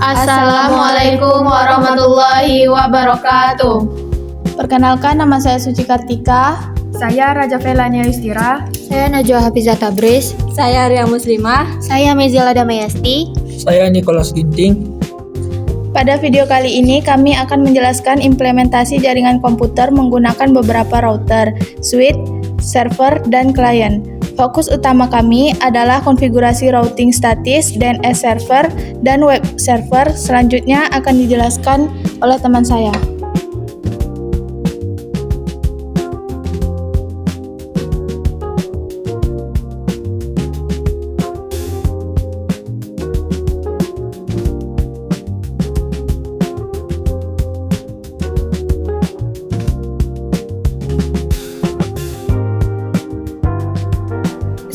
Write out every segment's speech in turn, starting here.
Assalamualaikum warahmatullahi wabarakatuh. Perkenalkan, nama saya Suci Kartika. Saya Raja Felania Yustira. Saya Najwa Hafizah Tabris. Saya Ria Muslimah. Saya Mezila Damayasti. Saya Nicholas Ginting. Pada video kali ini kami akan menjelaskan implementasi jaringan komputer menggunakan beberapa router, switch, server, dan klien. Fokus utama kami adalah konfigurasi routing statis, DNS server, dan web server. Selanjutnya akan dijelaskan oleh teman saya.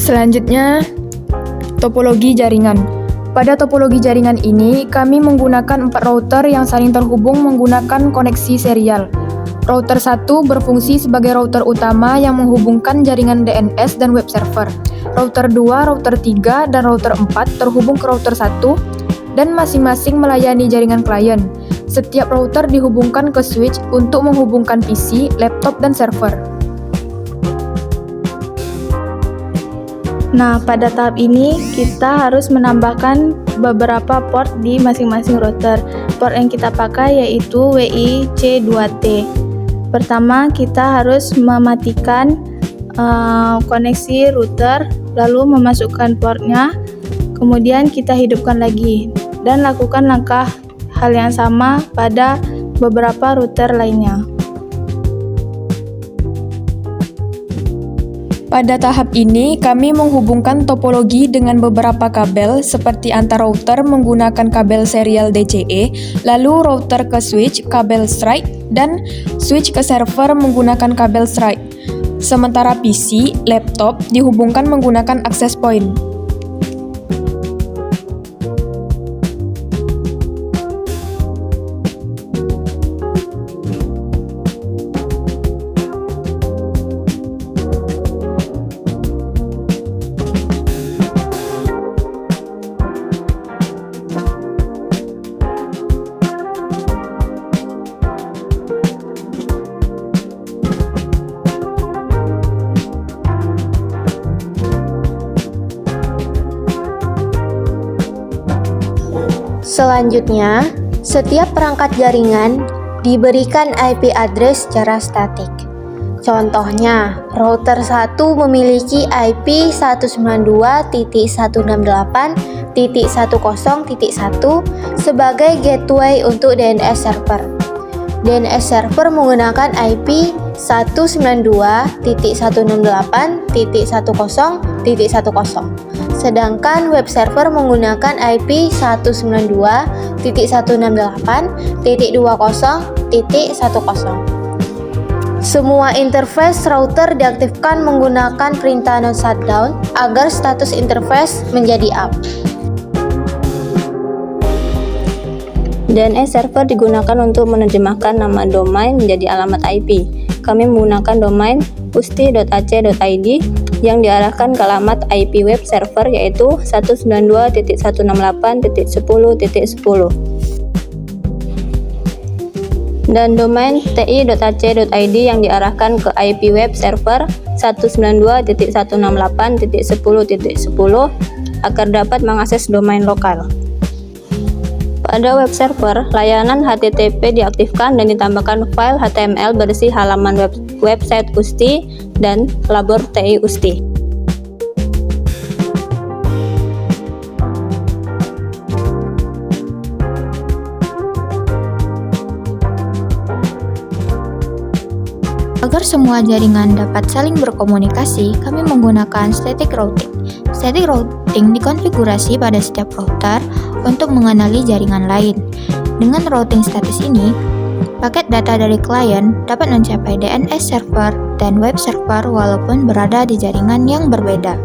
Selanjutnya, topologi jaringan. Pada topologi jaringan ini, kami menggunakan 4 router yang saling terhubung menggunakan koneksi serial. Router 1 berfungsi sebagai router utama yang menghubungkan jaringan DNS dan web server. Router 2, router 3, dan router 4 terhubung ke router 1 dan masing-masing melayani jaringan klien. Setiap router dihubungkan ke switch untuk menghubungkan PC, laptop, dan server. Nah, pada tahap ini kita harus menambahkan beberapa port di masing-masing router. Port yang kita pakai yaitu WIC2T. Pertama, kita harus mematikan koneksi router, lalu memasukkan portnya, kemudian kita hidupkan lagi, dan lakukan langkah hal yang sama pada beberapa router lainnya. Pada tahap ini, kami menghubungkan topologi dengan beberapa kabel seperti antar router menggunakan kabel serial DCE, lalu router ke switch kabel strike, dan switch ke server menggunakan kabel strike. Sementara PC, laptop dihubungkan menggunakan access point. Selanjutnya, setiap perangkat jaringan diberikan IP address secara statik. Contohnya, router 1 memiliki IP 192.168.10.1 sebagai gateway untuk DNS server. DNS server menggunakan IP 192.168.10.10. Sedangkan web server menggunakan IP 192.168.20.10. Semua interface router diaktifkan menggunakan perintah non shutdown agar status interface menjadi up. DNS server digunakan untuk menerjemahkan nama domain menjadi alamat IP. Kami menggunakan domain usti.ac.id yang diarahkan ke alamat IP web server yaitu 192.168.10.10 dan domain ti.ac.id yang diarahkan ke IP web server 192.168.10.10 agar dapat mengakses domain lokal. Pada web server, layanan HTTP diaktifkan dan ditambahkan file HTML berisi halaman website Usti dan labor TI Usti. Agar semua jaringan dapat saling berkomunikasi, kami menggunakan static routing. Static routing dikonfigurasi pada setiap router untuk mengenali jaringan lain. Dengan routing statis ini, paket data dari klien dapat mencapai DNS server dan web server walaupun berada di jaringan yang berbeda.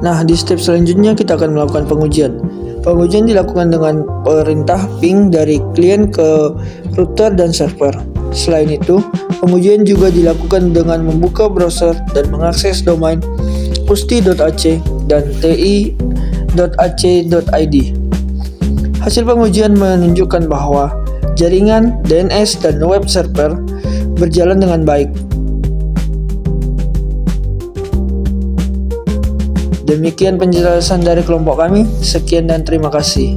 Nah, di step selanjutnya kita akan melakukan pengujian. Pengujian dilakukan dengan perintah ping dari klien ke router dan server. Selain itu, pengujian juga dilakukan dengan membuka browser dan mengakses domain usti.ac dan ti dns.ac.id. Hasil pengujian menunjukkan bahwa jaringan DNS dan web server berjalan dengan baik. Demikian penjelasan dari kelompok kami. Sekian dan terima kasih.